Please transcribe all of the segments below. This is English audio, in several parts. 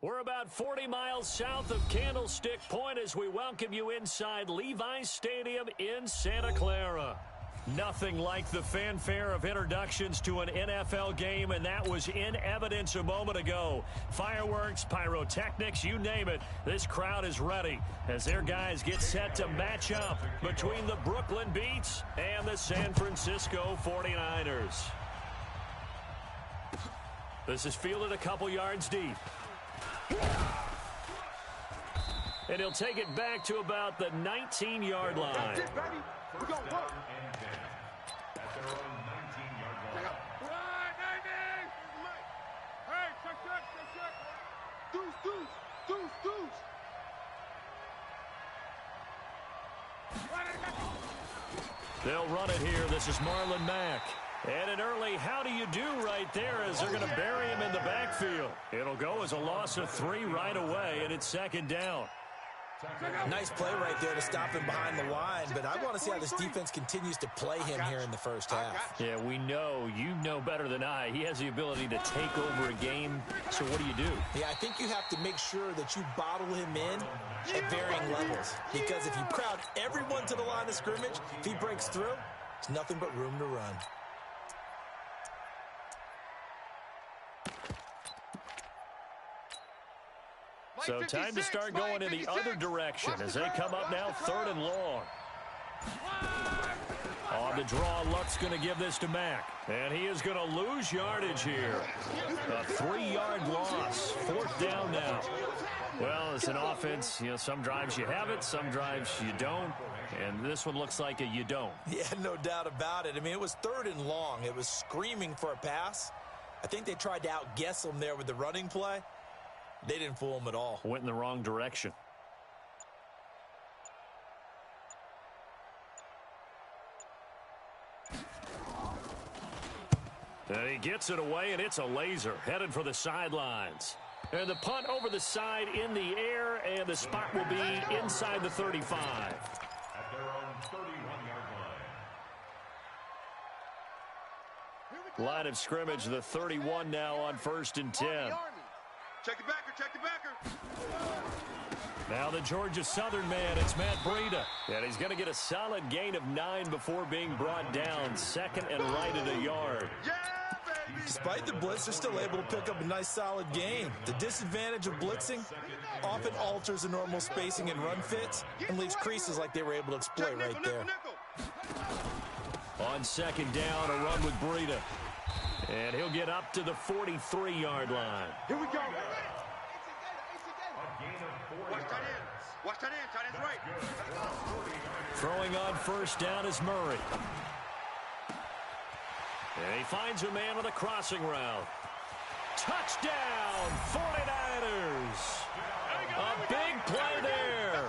We're about 40 miles south of Candlestick Point as we welcome you inside Levi's Stadium in Santa Clara. Nothing like the fanfare of introductions to an NFL game, and that was in evidence a moment ago. Fireworks, pyrotechnics, you name it. This crowd is ready as their guys get set to match up between the Brooklyn Beats and the San Francisco 49ers. This is fielded a couple yards deep. And he'll take it back to about the 19-yard line. That's it, baby. We're going to work. At their own 19-yard line. Hey, check. Deuce. They'll run it here. This is Marlon Mack. And an early how do you do right there as they're going to bury him in the backfield. It'll go as a loss of 3 right away, and it's second down. Nice play right there to stop him behind the line, but I want to see how this defense continues to play him here in the first half. Yeah, we know. You know better than I. He has the ability to take over a game, so what do? Yeah, I think you have to make sure that you bottle him in at varying levels, because if you crowd everyone to the line of scrimmage, if he breaks through, there's nothing but room to run. So time to start going in the other direction as they come up now 3rd and long. On the draw, Luck's going to give this to Mack. And he is going to lose yardage here. A 3-yard loss. 4th down now. Well, it's an offense. You know, some drives you have it, some drives you don't. And this one looks like a you don't. Yeah, no doubt about it. I mean, it was 3rd and long. It was screaming for a pass. I think they tried to outguess him there with the running play. They didn't fool him at all. Went in the wrong direction. And he gets it away, and it's a laser headed for the sidelines. And the punt over the side in the air, and the spot will be inside the 35. At their own 31-yard line. Line of scrimmage, the 31 now on 1st and 10. Check the backer. Now the Georgia Southern man, it's Matt Breida. And he's going to get a solid gain of 9 before being brought down. 2nd and right at a yard. Yeah, baby. Despite the blitz, they're still able to pick up a nice solid gain. The disadvantage of blitzing often alters the normal spacing and run fits and leaves creases like they were able to exploit right there. On 2nd down, a run with Breida. And he'll get up to the 43-yard line. Here we go. A gain of 4 yards. Watch that in. Tight end's right. Throwing on 1st down is Murray. And he finds a man with a crossing route. Touchdown, 49ers. A big play there.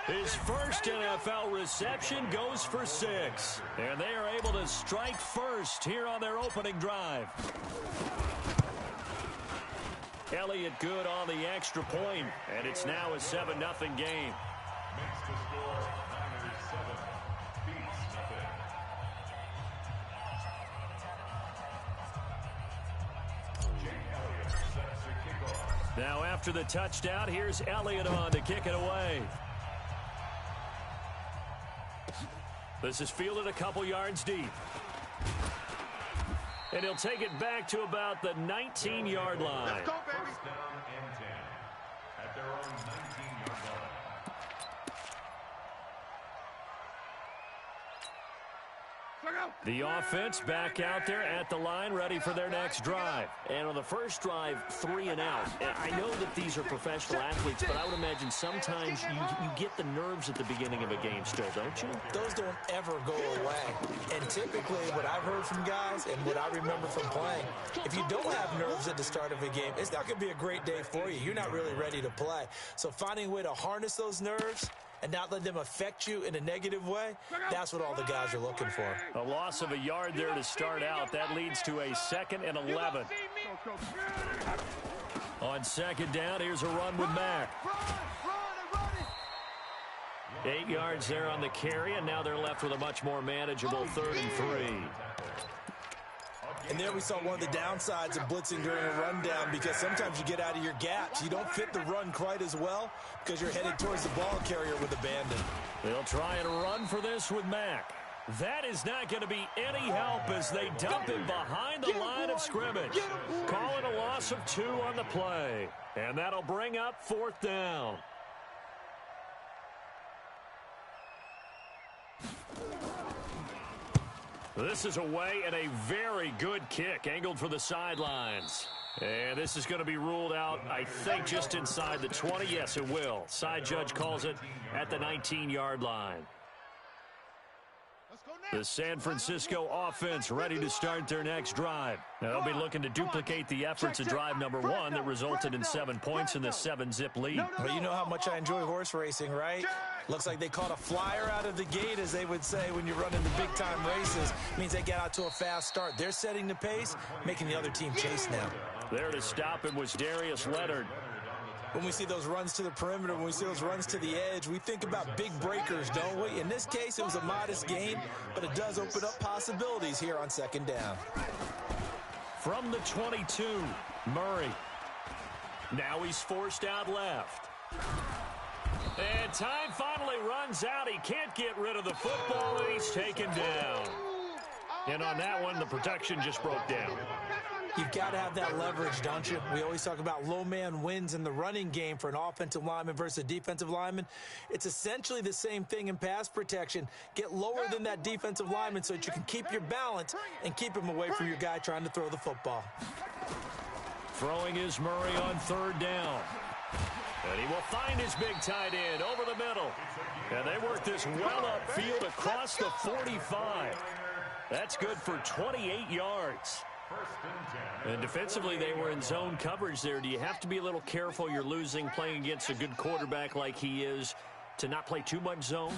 His first NFL reception goes for 6. And they are able to strike first here on their opening drive. Elliott good on the extra point, and it's now a 7-0 game. Makes the score Niners 7, Beats nothing. Jake Elliott sets the kickoff. Now after the touchdown, here's Elliott on to kick it away. This is fielded a couple yards deep. And he'll take it back to about the 19-yard line. Let's go, baby. 1st down and 10. At their own 19-yard line. The offense back out there at the line, ready for their next drive. And on the first drive, 3 and out. And I know that these are professional athletes, but I would imagine sometimes you get the nerves at the beginning of a game still, don't you? Those don't ever go away. And typically what I've heard from guys and what I remember from playing, if you don't have nerves at the start of a game, it's not going to be a great day for you. You're not really ready to play. So finding a way to harness those nerves and not let them affect you in a negative way, that's what all the guys are looking for. A loss of a yard there to start out. That leads to a 2nd and 11. On 2nd down, here's a run with Mack. 8 yards there on the carry, and now they're left with a much more manageable 3rd and 3. And there we saw one of the downsides of blitzing during a rundown, because sometimes you get out of your gaps. You don't fit the run quite as well because you're headed towards the ball carrier with abandon. They'll try and run for this with Mack. That is not going to be any help as they dump him behind the line of scrimmage. Calling a loss of 2 on the play. And that'll bring up 4th down. This is away and a very good kick angled for the sidelines. And this is going to be ruled out, I think, just inside the 20. Yes, it will. Side judge calls it at the 19-yard line. The San Francisco offense ready to start their next drive. Now, they'll be looking to duplicate the efforts of drive number 1 that resulted in 7 points in the 7-zip lead. Well, you know how much I enjoy horse racing, right? Looks like they caught a flyer out of the gate, as they would say when you run into big-time races. It means they get out to a fast start. They're setting the pace, making the other team chase now. There to stop him was Darius Leonard. When we see those runs to the perimeter, when we see those runs to the edge, we think about big breakers, don't we? In this case, it was a modest gain, but it does open up possibilities here on 2nd down. From the 22, Murray. Now he's forced out left. And time finally runs out. He can't get rid of the football, and he's taken down. And on that one, the protection just broke down. You've got to have that leverage, don't you? We always talk about low man wins in the running game for an offensive lineman versus a defensive lineman. It's essentially the same thing in pass protection. Get lower than that defensive lineman so that you can keep your balance and keep him away from your guy trying to throw the football. Throwing is Murray on 3rd down. And he will find his big tight end over the middle. And they work this well upfield across the 45. That's good for 28 yards. And defensively, they were in zone coverage there. Do you have to be a little careful? You're losing, playing against a good quarterback like he is, to not play too much zone?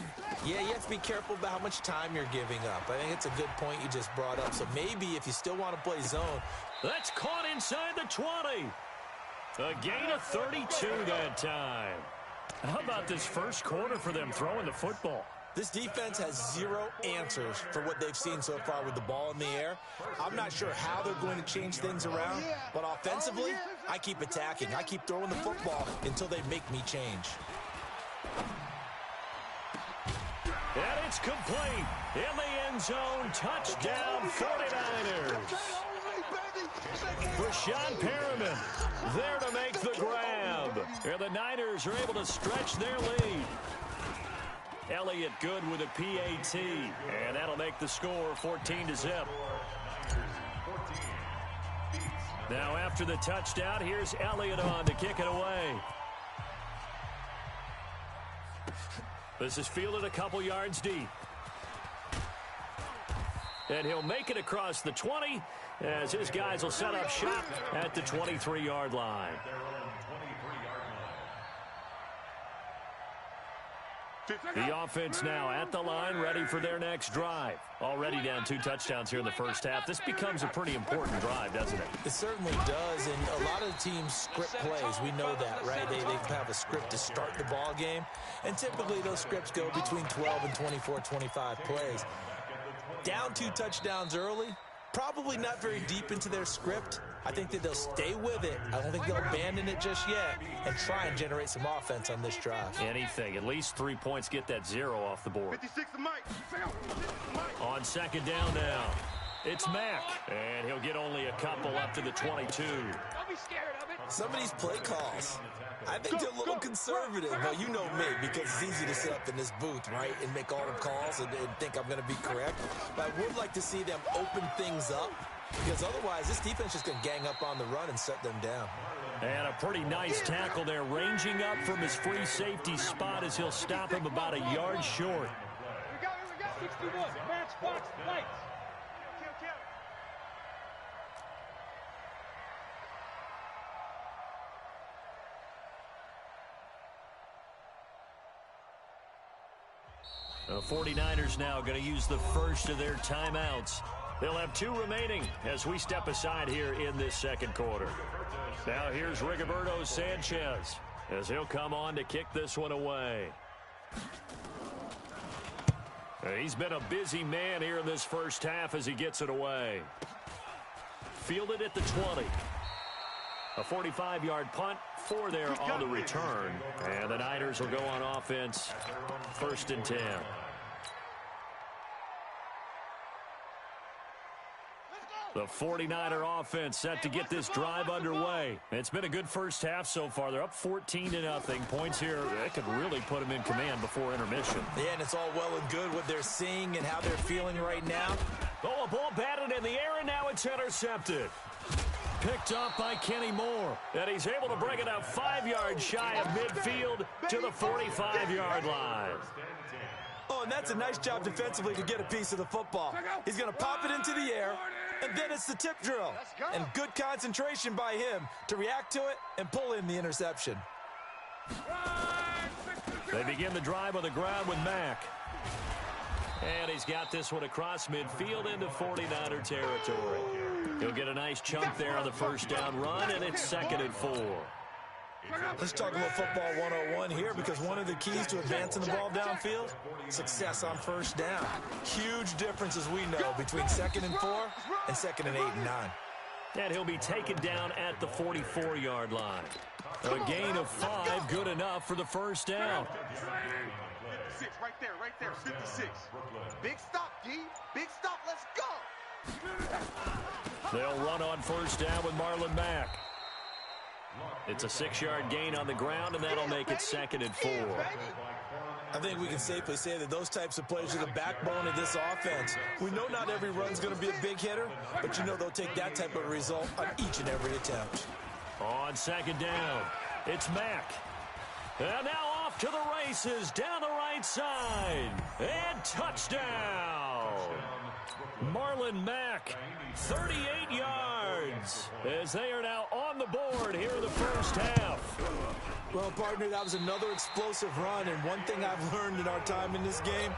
Yeah, you have to be careful about how much time you're giving up. I think it's a good point you just brought up. So maybe if you still want to play zone. That's caught inside the 20. A gain of 32 that time. How about this first quarter for them throwing the football? This defense has 0 answers for what they've seen so far with the ball in the air. I'm not sure how they're going to change things around, but offensively, I keep attacking. I keep throwing the football until they make me change. And it's complete. In the end zone, touchdown 49ers. Rashawn Perriman there to make the grab. And the Niners are able to stretch their lead. Elliott good with a PAT, and that'll make the score 14-0. Now after the touchdown, here's Elliott on to kick it away. This is fielded a couple yards deep. And he'll make it across the 20 as his guys will set up shop at the 23-yard line. The offense now at the line, ready for their next drive. Already down 2 touchdowns here in the first half. This becomes a pretty important drive, doesn't it? It certainly does, and a lot of the teams script plays. We know that, right? They have a script to start the ball game, and typically those scripts go between 12 and 24, 25 plays. Down 2 touchdowns early, probably not very deep into their script. I think that they'll stay with it. I don't think they'll abandon it just yet and try and generate some offense on this drive. Anything. At least 3 points, get that 0 off the board. 56 to Mike. On 2nd down now, it's Mack. And he'll get only a couple up to the 22. Don't be scared of it. Some of these play calls, I think they're a little conservative. But you know me, because it's easy to sit up in this booth, right, and make all the calls and think I'm going to be correct. But I would like to see them open things up, because otherwise this defense is just going to gang up on the run and shut them down. And a pretty nice tackle there, ranging up from his free safety spot as he'll stop him about a yard short. We got 61. Match box lights. The 49ers now going to use the first of their timeouts. They'll have 2 remaining as we step aside here in this second quarter. Now here's Rigoberto Sanchez as he'll come on to kick this one away. He's been a busy man here in this first half as he gets it away. fielded at the 20. A 45-yard punt, 4 there on the return. And the Niners will go on offense, 1st and 10. The 49er offense set to get this drive underway. It's been a good first half so far. They're up 14-0. Points here that could really put them in command before intermission. Yeah, and it's all well and good what they're seeing and how they're feeling right now. Oh, a ball batted in the air, and now it's intercepted. Picked up by Kenny Moore. And he's able to bring it out 5 yards shy of midfield to the 45-yard line. Oh, and that's a nice job defensively to get a piece of the football. He's going to pop it into the air, and then it's the tip drill. And good concentration by him to react to it and pull in the interception. They begin the drive on the ground with Mack. And he's got this one across midfield into 49er territory. He'll get a nice chunk there on the first down run, and it's 2nd and 4. Let's talk about football 101 here, because one of the keys to advancing the ball downfield, success on first down. Huge difference, as we know, between 2nd and 4 and 2nd and 8 and 9. And he'll be taken down at the 44-yard line. A gain of 5, good enough for the first down. 56, right there, 56. Big stop, D. Big stop, let's go. They'll run on first down with Marlon Mack. It's a 6-yard gain on the ground, and that'll make it 2nd and 4. I think we can safely say that those types of plays are the backbone of this offense. We know not every run's going to be a big hitter, but you know they'll take that type of result on each and every attempt. On 2nd down, it's Mack. And now off to the races, down the right side. And touchdown! Marlon Mack, 38 yards, as they are now on the board here in the first half. Well, partner, that was another explosive run, and one thing I've learned in our time in this game,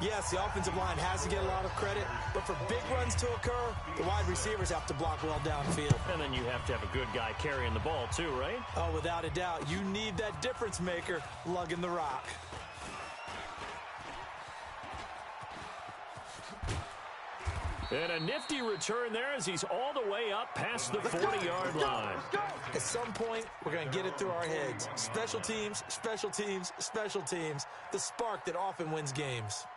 yes, the offensive line has to get a lot of credit, but for big runs to occur, the wide receivers have to block well downfield. And then you have to have a good guy carrying the ball too, right? Oh, without a doubt. You need that difference maker lugging the rock. And a nifty return there as he's all the way up past the 40-yard line. At some point, we're going to get it through our heads. Special teams, special teams, special teams. The spark that often wins games.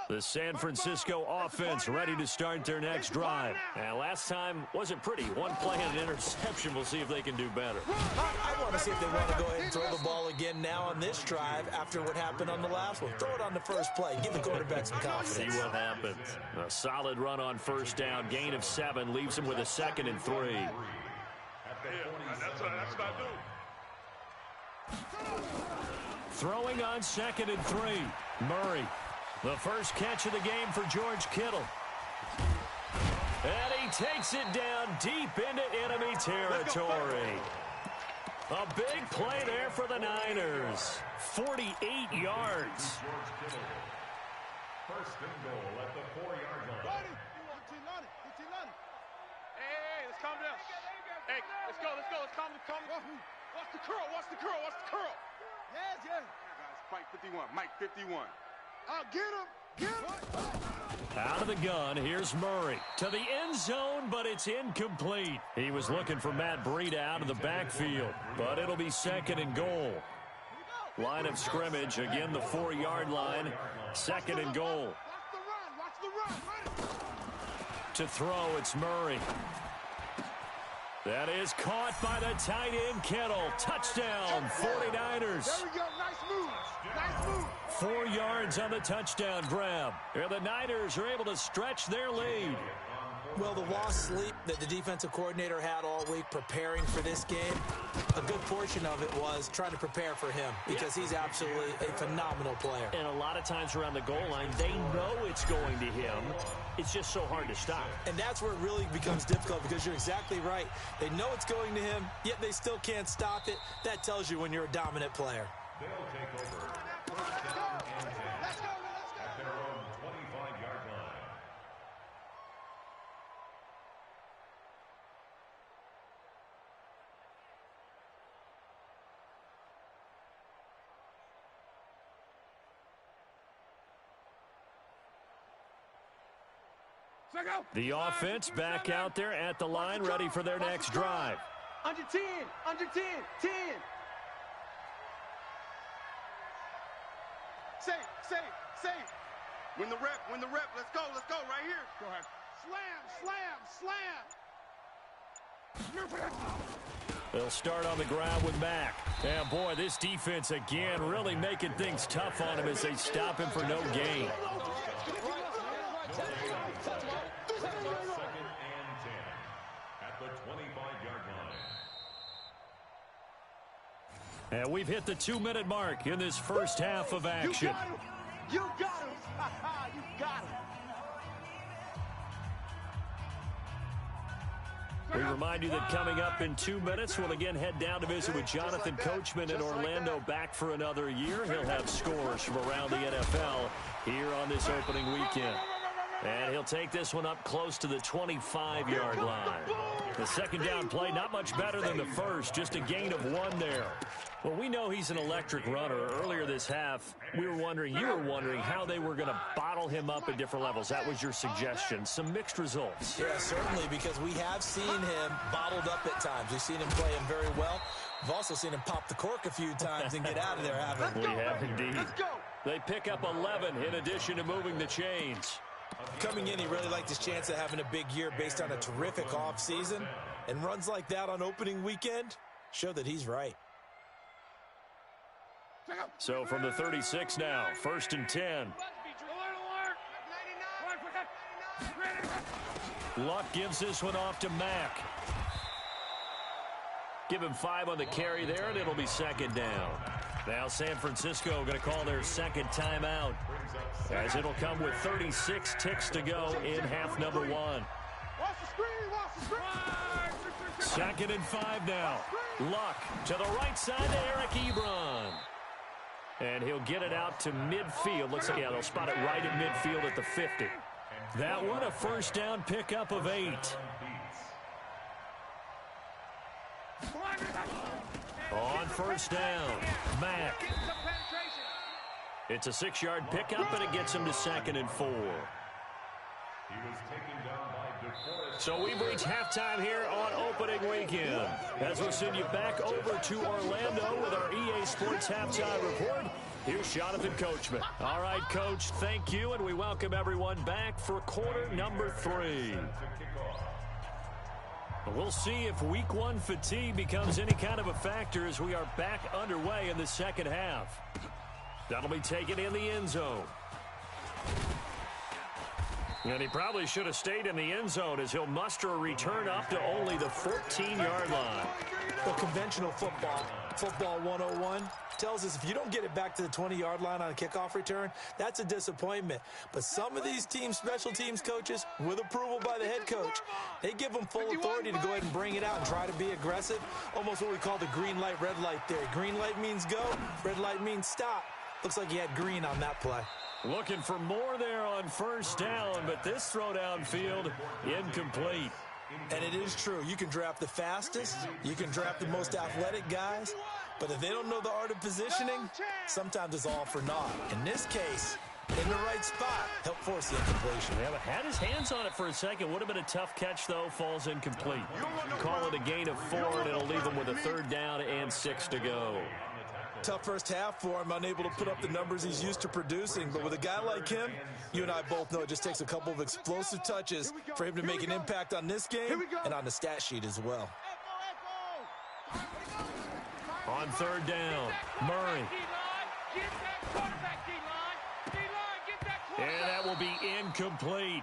The San Francisco offense ready to start their next drive. And last time wasn't pretty. One play and an interception. We'll see if they can do better. I want to see if they want to go ahead and throw the ball again now on this drive after what happened on the last one. Throw it on the first play. Give the quarterback some confidence. See what happens. A solid run on first down. Gain of 7 leaves him with a 2nd and 3. That's what I do. Throwing on 2nd and 3. Murray. The first catch of the game for George Kittle. And he takes it down deep into enemy territory. A big play there for the Niners. 48 yards. First and goal at the 4-yard line. Hey, let's calm down. Hey, let's go. Let's calm. Watch the curl. Yes. Guys, Mike 51. Mike 51. Get him. Out of the gun, here's Murray. To the end zone, but it's incomplete. He was looking for Matt Breida out of the backfield, but it'll be 2nd and goal. Line of scrimmage, again the 4-yard line. 2nd and goal. Watch the run. To throw, it's Murray. That is caught by the tight end Kittle. Touchdown, 49ers. There we go. Nice move. 4 yards on the touchdown grab. And the Niners are able to stretch their lead. Well, the lost sleep that the defensive coordinator had all week preparing for this game, a good portion of it was trying to prepare for him because he's absolutely a phenomenal player. And a lot of times around the goal line, they know it's going to him. It's just so hard to stop. And that's where it really becomes difficult because you're exactly right. They know it's going to him, yet they still can't stop it. That tells you when you're a dominant player. They'll take over. First down and 10 at their own 25-yard line. The offense back out there at the line, ready for their next drive. Under 10, under 10, 10. Safe. Win the rep, let's go, right here. Go ahead. Slam. They'll start on the ground with Mack. And boy, this defense again really making things tough on him as they stop him for no gain. Second and 10 at the 25-yard line. And we've hit the 2-minute mark in this first half of action. You got him. You got him. We remind you that coming up in 2 minutes, we'll again head down to visit with Jonathan Coachman in Orlando, back for another year. He'll have scores from around the NFL here on this opening weekend. And he'll take this one up close to the 25-yard line. The second down play, not much better than the first, just a gain of 1 there. Well, we know he's an electric runner. Earlier this half, you were wondering how they were going to bottle him up at different levels. That was your suggestion. Some mixed results. Yeah, certainly, because we have seen him bottled up at times. We've seen him play him very well. We've also seen him pop the cork a few times and get out of there, haven't we? We have indeed. They pick up 11 in addition to moving the chains. Coming in, he really liked his chance of having a big year based on a terrific offseason. And runs like that on opening weekend show that he's right. So from the 36 now, 1st and 10. Luck gives this one off to Mack. Give him 5 on the carry there, and it'll be second down. Now San Francisco going to call their second timeout, as it'll come with 36 ticks to go in half number 1. Second and 5 now. Luck to the right side to Eric Ebron. And he'll get it out to midfield. Looks like, yeah, they'll spot it right at midfield at the 50. That one, a first down pickup of 8. On first down, Mack. It's a 6-yard pickup, and it gets him to 2nd and 4. So we've reached halftime here on opening weekend. As we'll send you back over to Orlando with our EA Sports Halftime Report, here's Jonathan Coachman. All right, Coach, thank you, and we welcome everyone back for quarter number 3. We'll see if week 1 fatigue becomes any kind of a factor as we are back underway in the second half. That'll be taken in the end zone. And he probably should have stayed in the end zone as he'll muster a return up to only the 14-yard line. Well, conventional football 101, tells us if you don't get it back to the 20-yard line on a kickoff return, that's a disappointment. But some of these special teams coaches, with approval by the head coach, they give them full authority to go ahead and bring it out and try to be aggressive. Almost what we call the green light, red light theory. Green light means go, red light means stop. Looks like he had green on that play. Looking for more there on first down, but this throw downfield incomplete. And it is true. You can draft the fastest. You can draft the most athletic guys. But if they don't know the art of positioning, sometimes it's all for naught. In this case, in the right spot, help force the incompletion. Yeah, but had his hands on it for a second. Would have been a tough catch, though. Falls incomplete. Call it a gain of 4, and it'll leave him with a 3rd down and 6 to go. Tough first half for him, unable to put up the numbers he's used to producing. But with a guy like him, you and I both know it just takes a couple of explosive touches for him to make an impact on this game and on the stat sheet as well. On 3rd down, Murray. And that will be incomplete.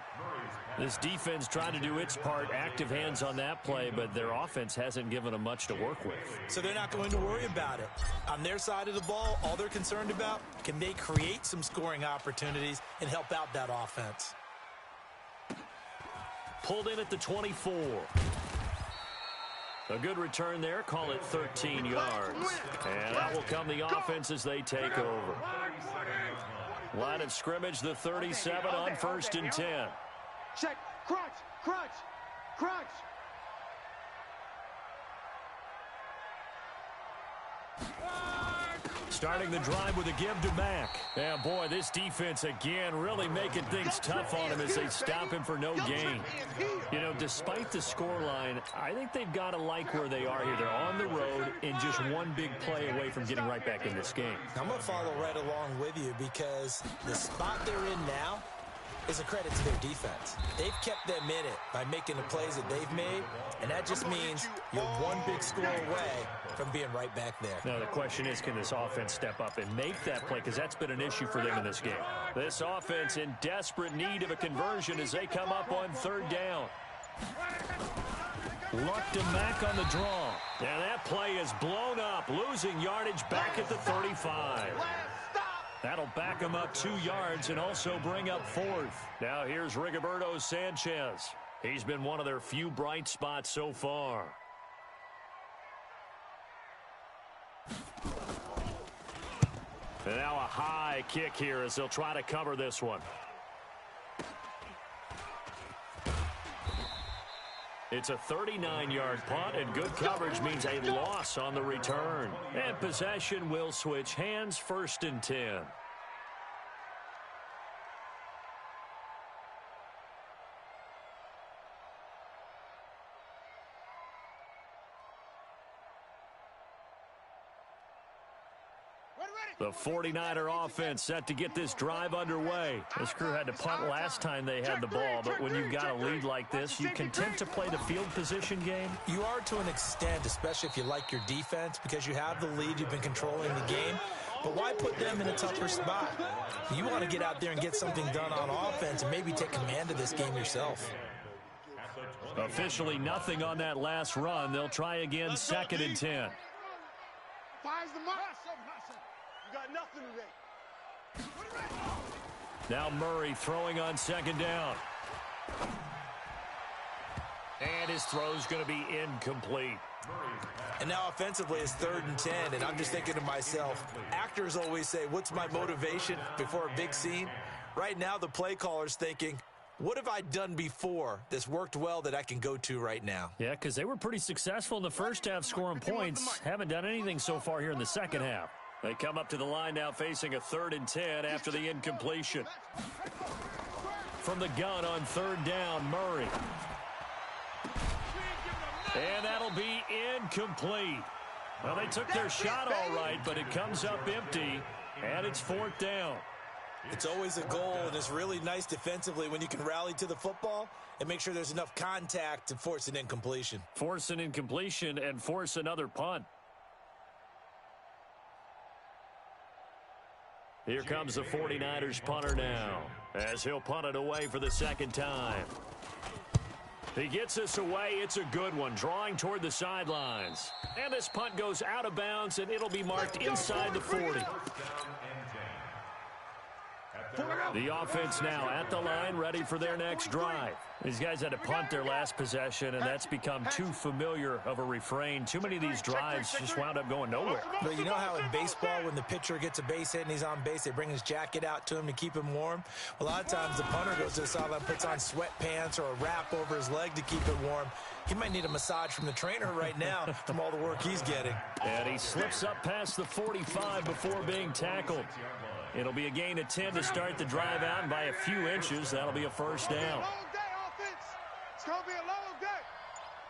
This defense trying to do its part, active hands on that play, but their offense hasn't given them much to work with. So they're not going to worry about it. On their side of the ball, all they're concerned about, can they create some scoring opportunities and help out that offense? Pulled in at the 24. A good return there, call it 13 yards. And that will come the offense as they take over. Line of scrimmage, the 37 on 1st and 10. Check, crunch, crunch, crunch. starting the drive with a give to Mack. Yeah, boy, this defense again really making things tough on him as they stop him for no gain. You know, despite the scoreline, I think they've got to like where they are here. They're on the road and just one big play away from getting right back in this game. I'm going to follow right along with you because the spot they're in now is a credit to their defense. They've kept them in it by making the plays that they've made, and that just means you're one big score away from being right back there. Now, the question is, can this offense step up and make that play? Because that's been an issue for them in this game. This offense in desperate need of a conversion as they come up on third down. Luck to Mack on the draw. And that play is blown up, losing yardage back at the 35. That'll back him up 2 yards and also bring up fourth. Now here's Rigoberto Sanchez. He's been one of their few bright spots so far. And now a high kick here as they'll try to cover this one. It's a 39-yard punt, and good coverage means a loss on the return. And possession will switch hands, 1st and 10. The 49er offense set to get this drive underway. This crew had to punt last time they had the ball, but when you've got a lead like this, you content to play the field position game? You are to an extent, especially if you like your defense, because you have the lead, you've been controlling the game. But why put them in a tougher spot? You want to get out there and get something done on offense and maybe take command of this game yourself. Officially nothing on that last run. They'll try again, 2nd and 10. Fires the mark. You got nothing today. Now Murray throwing on 2nd down. And his throw's going to be incomplete. And now offensively it's 3rd and 10, and I'm just thinking to myself, actors always say, what's my motivation before a big scene? Right now the play caller's thinking, what have I done before that's worked well that I can go to right now? Yeah, because they were pretty successful in the first half scoring points. Haven't done anything so far here in the second half. They come up to the line now facing a 3rd and 10 after the incompletion. From the gun on 3rd down, Murray. And that'll be incomplete. Well, they took their shot all right, but it comes up empty, and it's 4th down. It's always a goal, and it's really nice defensively when you can rally to the football and make sure there's enough contact to force an incompletion. Force an incompletion and force another punt. Here comes the 49ers punter now, as he'll punt it away for the 2nd time. He gets this away. It's a good one, drawing toward the sidelines. And this punt goes out of bounds, and it'll be marked inside the 40. The offense now at the line, ready for their next drive. These guys had to punt their last possession, and that's become too familiar of a refrain. Too many of these drives just wound up going nowhere. But you know how in baseball, when the pitcher gets a base hit and he's on base, they bring his jacket out to him to keep him warm? Well, a lot of times the punter goes to the sideline, puts on sweatpants or a wrap over his leg to keep it warm. He might need a massage from the trainer right now from all the work he's getting. And he slips up past the 45 before being tackled. It'll be a gain of 10 to start the drive out, and by a few inches, that'll be a 1st down. It's going to be a long day.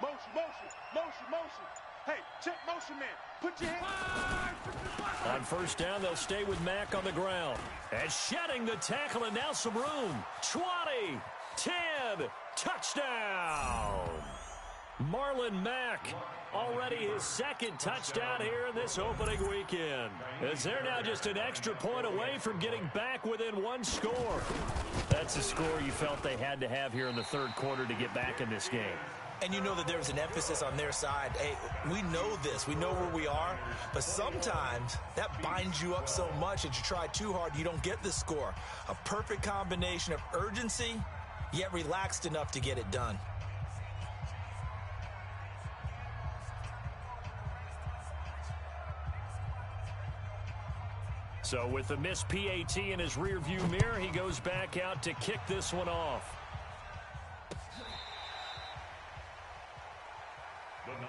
Motion, motion, motion, motion. Hey, check motion, man. Put your hands. On 1st down, they'll stay with Mack on the ground. And shedding the tackle, and now some room. 20, 10, touchdown. Marlon Mack, already his 2nd touchdown here in this opening weekend. As they're now just an extra point away from getting back within 1 score. That's a score you felt they had to have here in the 3rd quarter to get back in this game. And you know that there was an emphasis on their side. Hey, we know this. We know where we are. But sometimes that binds you up so much that you try too hard, you don't get the score. A perfect combination of urgency, yet relaxed enough to get it done. So with the missed PAT in his rearview mirror, he goes back out to kick this one off.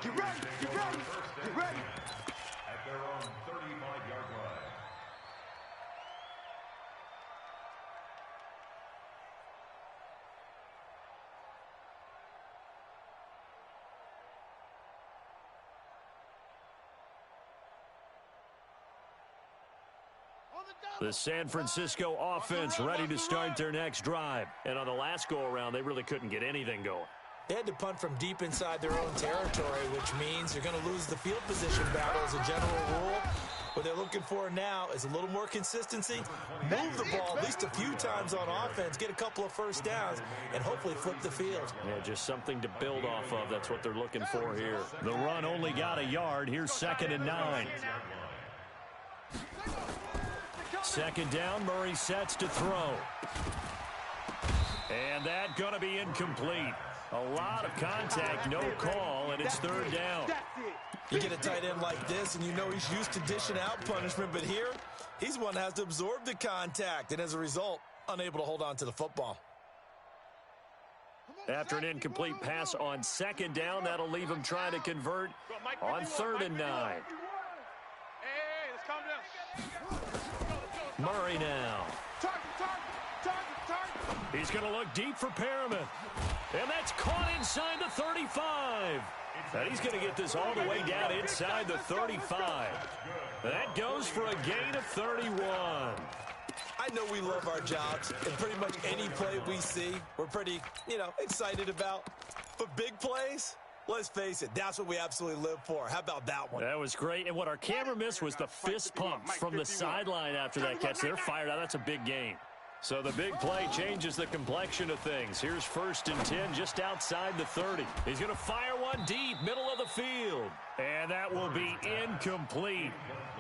Get ready, get ready, get ready. At their own 35-yard line. The San Francisco offense ready to start their next drive. And on the last go-around, they really couldn't get anything going. They had to punt from deep inside their own territory, which means you're going to lose the field position battle as a general rule. What they're looking for now is a little more consistency, move the ball at least a few times on offense, get a couple of first downs, and hopefully flip the field. Yeah, just something to build off of. That's what they're looking for here. The run only got a yard. Here's 2nd and 9. Second down, Murray sets to throw. And that going to be incomplete. A lot of contact, no call, and it's 3rd down. You get a tight end like this, and you know he's used to dishing out punishment, but here, he's one that has to absorb the contact, and as a result, unable to hold on to the football. After an incomplete pass on 2nd down, that'll leave him trying to convert on 3rd and 9. Hey, let's calm down. Murray now. Target. He's going to look deep for Perriman. And that's caught inside the 35. And he's going to get this all the way down inside the 35. That goes for a gain of 31. I know we love our jobs, and pretty much any play we see, we're pretty, excited about. But big plays, let's face it, that's what we absolutely live for. How about that one? That was great. And what our camera missed was the fist pumps from the sideline after that catch. They're fired out. That's a big gain. So the big play changes the complexion of things. Here's 1st and 10 just outside the 30. He's going to fire one deep, middle of the field. And that will be incomplete.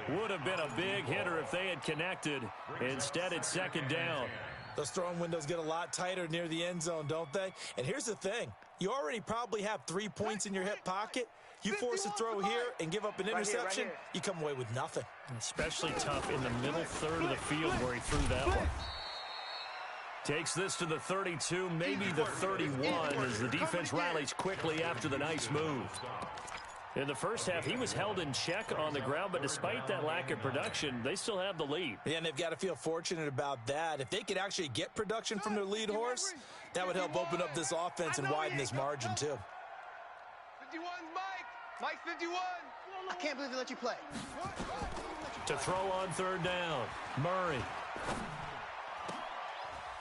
Would have been a big hitter if they had connected. Instead, it's 2nd down. Those throwing windows get a lot tighter near the end zone, don't they? And here's the thing. You already probably have 3 points in your hip pocket. You force a throw here and give up an interception, you come away with nothing. Especially tough in the middle third of the field where he threw that one. Takes this to the 32, maybe the 31, as the defense rallies quickly after the nice move. In the first half, he was held in check on the ground, but despite that lack of production, they still have the lead. Yeah, and they've got to feel fortunate about that. If they could actually get production from their lead horse, that would help open up this offense and widen this margin, too. 51's Mike. Mike 51. I can't believe they let you play. To throw on 3rd down, Murray.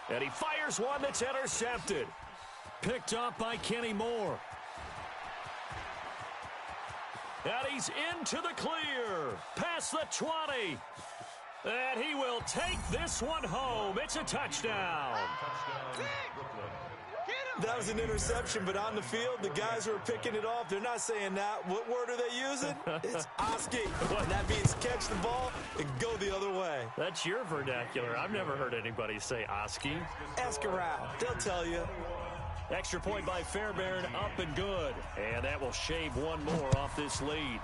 And he fires one that's intercepted. Picked up by Kenny Moore. And he's into the clear. Past the 20. And he will take this one home. It's a touchdown. That was an interception, but on the field, the guys who are picking it off, they're not saying that. What word are they using? It's Oski. And that means catch the ball and go the other way. That's your vernacular. I've never heard anybody say Oski. Ask around. They'll tell you. Extra point by Fairbairn, up and good. And that will shave one more off this lead.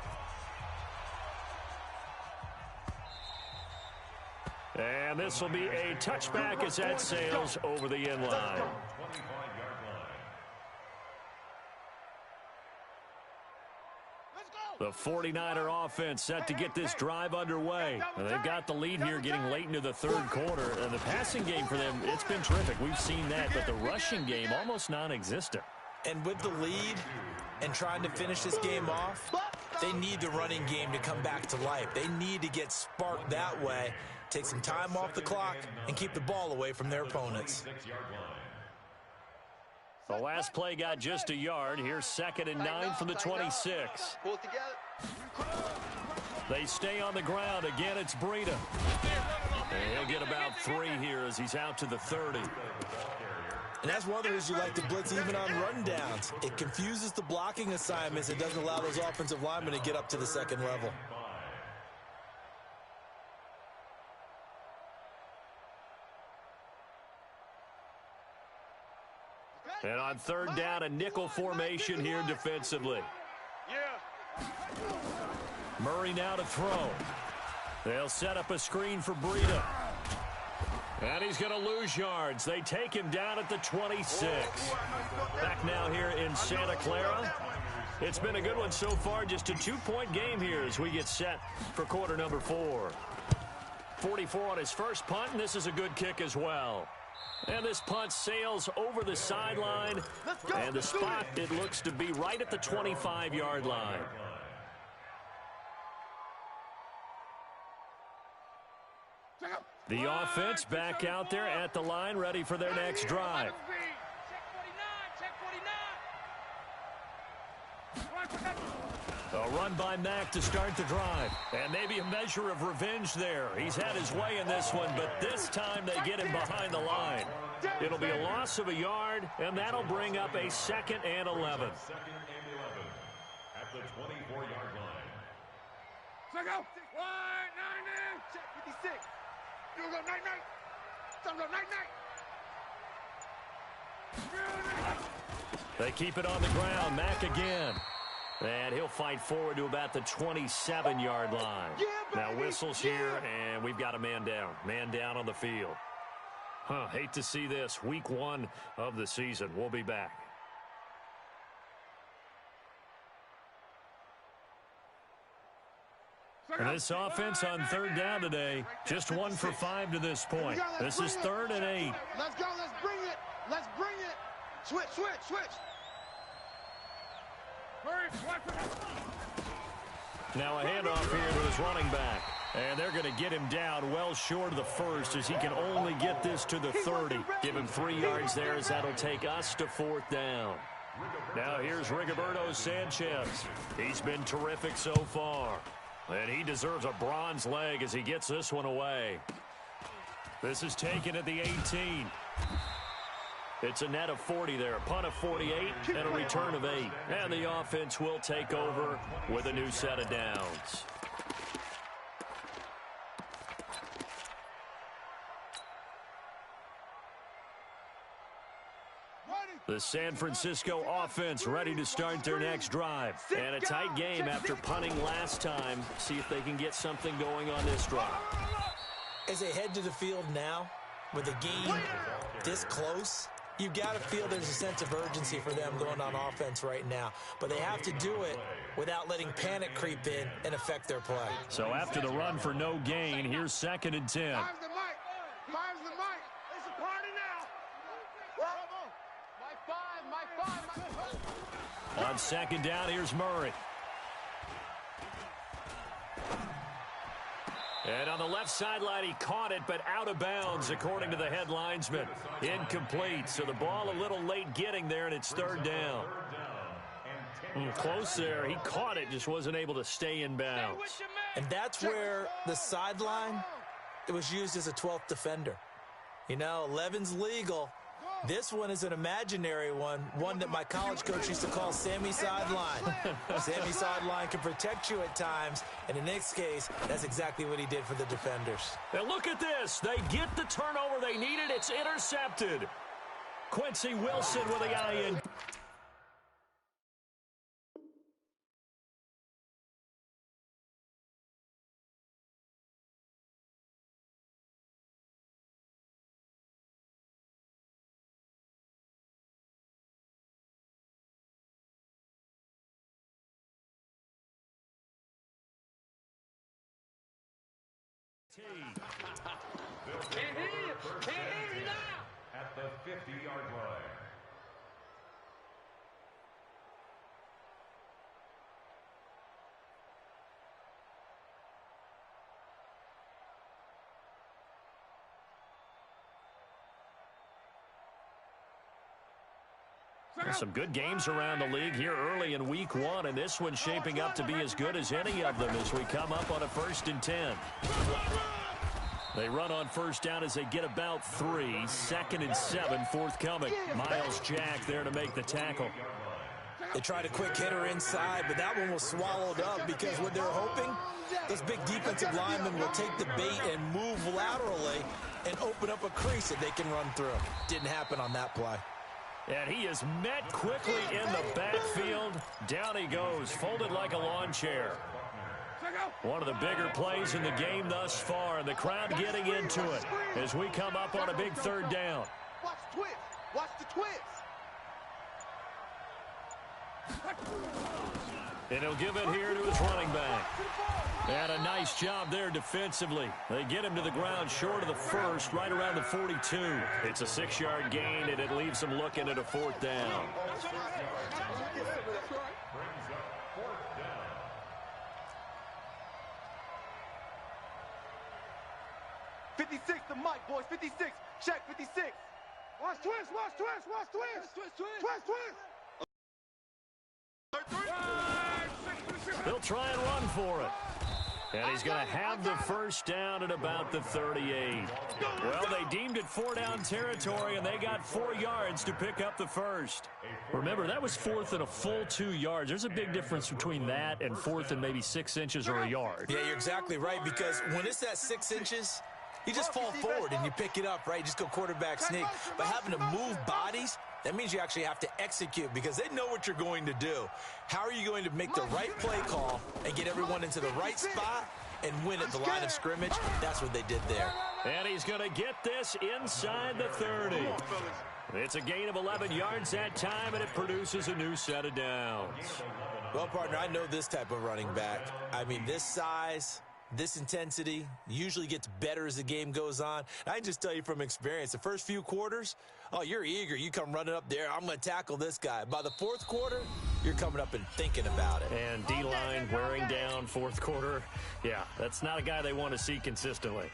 And this will be a touchback as that sails over the end line. The 49er offense set to get this drive underway. And they've got the lead here getting late into the 3rd quarter. And the passing game for them, it's been terrific. We've seen that, but the rushing game almost non-existent. And with the lead and trying to finish this game off, they need the running game to come back to life. They need to get sparked that way, take some time off the clock, and keep the ball away from their opponents. The last play got just a yard. Here's 2nd and 9 from the 26. Pull it together. They stay on the ground. Again, it's Breida. And he'll get about 3 here as he's out to the 30. And that's one of the reasons you like to blitz even on rundowns. It confuses the blocking assignments. It doesn't allow those offensive linemen to get up to the 2nd level. And on 3rd down, a nickel formation here defensively. Yeah. Murray now to throw. They'll set up a screen for Breida. And he's going to lose yards. They take him down at the 26. Back now here in Santa Clara. It's been a good one so far. Just a 2-point game here as we get set for quarter number 4. 44 on his first punt, and this is a good kick as well. And this punt sails over the sideline. And the spot, it looks to be right at the 25-yard line. The offense back out there at the line, ready for their next drive. A run by Mack to start the drive. And maybe a measure of revenge there. He's had his way in this one, but this time they get him behind the line. It'll be a loss of a yard, and that'll bring up a 2nd and 11. Second and 11 at the 24-yard line. Let's go. 1-9-9. Check 56. You go night-night. Some go night-night. They keep it on the ground. Mack again. And he'll fight forward to about the 27-yard line. Now whistles here, and we've got a man down. Man down on the field. Hate to see this. Week 1 of the season. We'll be back. And this offense on 3rd down today, just 1 for 5 to this point. This is 3rd and 8. Let's go. Let's bring it. Let's bring it. Switch, switch, switch. Now a handoff here to his running back. And they're going to get him down well short of the first as he can only get this to the 30. Give him 3 yards there as that'll take us to 4th down. Now here's Rigoberto Sanchez. He's been terrific so far. And he deserves a bronze leg as he gets this one away. This is taken at the 18. It's a net of 40 there. Punt of 48 and a return of 8. And the offense will take over with a new set of downs. The San Francisco offense ready to start their next drive. And a tight game after punting last time. See if they can get something going on this drive. As they head to the field now, with the game this close, you've got to feel there's a sense of urgency for them going on offense right now. But they have to do it without letting panic creep in and affect their play. So after the run for no gain, here's 2nd and 10. Five's the mic. Five's the mic. It's a party now. My five. On 2nd down, here's Murray. And on the left sideline, he caught it, but out of bounds, according to the head linesman. Incomplete, so the ball a little late getting there, and it's 3rd down. Close there. He caught it, just wasn't able to stay in bounds. And that's where the sideline, it was used as a 12th defender. You know, 11's legal. This one is an imaginary one that my college coach used to call Sammy Sideline. Sammy Sideline can protect you at times, and in this case, that's exactly what he did for the defenders. And look at this. They get the turnover they needed. It's intercepted. Quincy Wilson with the eye-in. Can't hear you now. At the 50-yard line. Some good games around the league here early in week 1, and this one's shaping up to be as good as any of them as we come up on a 1st and 10. They run on 1st down as they get about 3. 2nd and 7 forthcoming. Miles Jack there to make the tackle. They tried a quick hitter inside, but that one was swallowed up because what they're hoping, those big defensive linemen will take the bait and move laterally and open up a crease that they can run through. Didn't happen on that play. And he is met quickly in the backfield. Down he goes, folded like a lawn chair. One of the bigger plays in the game thus far, and the crowd getting into it as we come up on a big 3rd down. Watch the twist. Watch the twist. And he'll give it here to his running back. And a nice job there defensively. They get him to the ground short of the first, right around the 42. It's a 6-yard gain, and it leaves them looking at a 4th down. 56 to Mike, boys. 56. Check 56. Watch twist, watch twist, watch twist. Twist, twist. They'll try and run for it. And he's going to have the first down at about the 38. Well, they deemed it 4-down territory, and they got 4 yards to pick up the first. Remember, that was fourth and a full 2 yards. There's a big difference between that and fourth and maybe 6 inches or a yard. Yeah, you're exactly right, because when it's that 6 inches, you just fall forward and you pick it up, right? You just go quarterback sneak. But having to move bodies, that means you actually have to execute because they know what you're going to do. How are you going to make the right play call and get everyone into the right spot and win at the line of scrimmage? That's what they did there. And he's going to get this inside the 30. It's a gain of 11 yards that time, and it produces a new set of downs. Well, partner, I know this type of running back. I mean, this size, this intensity usually gets better as the game goes on. I can just tell you from experience, the first few quarters, oh, you're eager. You come running up there. I'm going to tackle this guy. By the fourth quarter, you're coming up and thinking about it. And D-line wearing down fourth quarter. Yeah, that's not a guy they want to see consistently.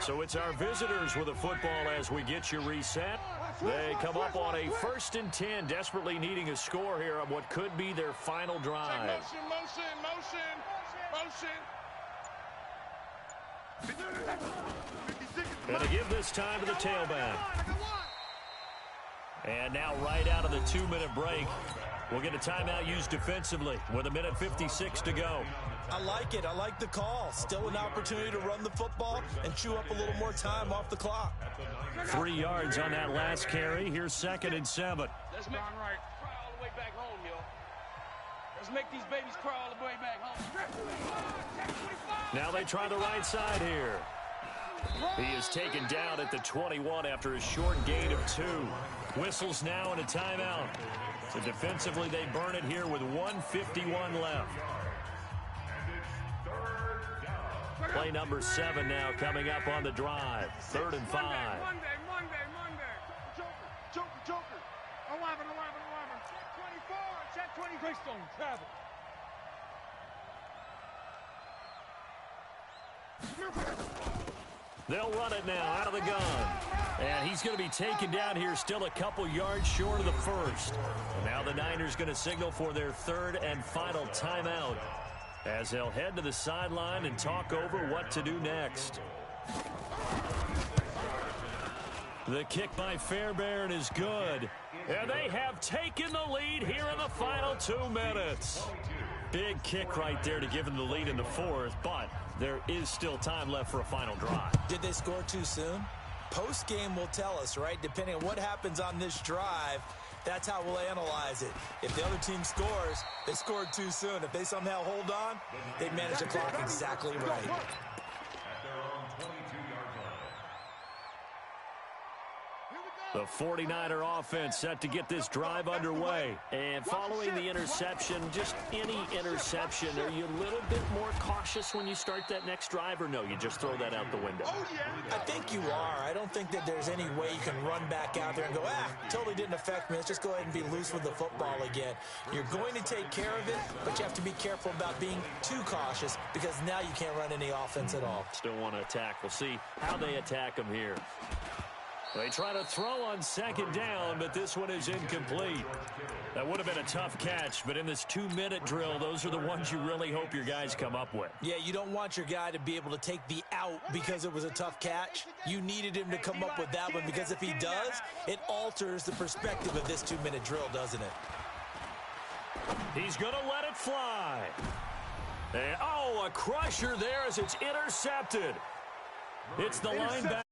So it's our visitors with a football as we get you reset. They come up on a 1st and 10, desperately needing a score here on what could be their final drive. Motion. Going to give this time to the tailback. And now right out of the 2-minute break, we'll get a timeout used defensively with 1:56 to go. I like it. I like the call. Still an opportunity to run the football and chew up a little more time off the clock. 3 yards on that last carry. Here's 2nd and 7. Let's make cry all the way back home, yo. Let's make these babies cry all the way back home. Now they try the right side here. He is taken down at the 21 after a short gain of 2. Whistles now and a timeout. So defensively, they burn it here with 1:51 left. Play number 7 now coming up on the drive. 3rd and 5. Monday. Joker. 11. Check 24. Check 20. Greystone. Travel. They'll run it now out of the gun. And he's going to be taken down here still a couple yards short of the first. And now the Niners going to signal for their 3rd and final timeout as they'll head to the sideline and talk over what to do next. The kick by Fairbairn is good. And they have taken the lead here in the final 2 minutes. Big kick right there to give them the lead in the 4th, but there is still time left for a final drive. Did they score too soon? Post-game will tell us, right? Depending on what happens on this drive, that's how we'll analyze it. If the other team scores, they scored too soon. If they somehow hold on, they manage the clock exactly right. The 49er offense set to get this drive underway. And following the interception, just any interception, are you a little bit more cautious when you start that next drive, or no, you just throw that out the window? I think you are. I don't think that there's any way you can run back out there and go, totally didn't affect me. Let's just go ahead and be loose with the football again. You're going to take care of it, but you have to be careful about being too cautious because now you can't run any offense at all. Still want to attack. We'll see how they attack them here. They try to throw on 2nd down, but this one is incomplete. That would have been a tough catch, but in this 2-minute drill, those are the ones you really hope your guys come up with. Yeah, you don't want your guy to be able to take the out because it was a tough catch. You needed him to come up with that one because if he does, it alters the perspective of this 2-minute drill, doesn't it? He's going to let it fly. And, a crusher there as it's intercepted. It's the linebacker.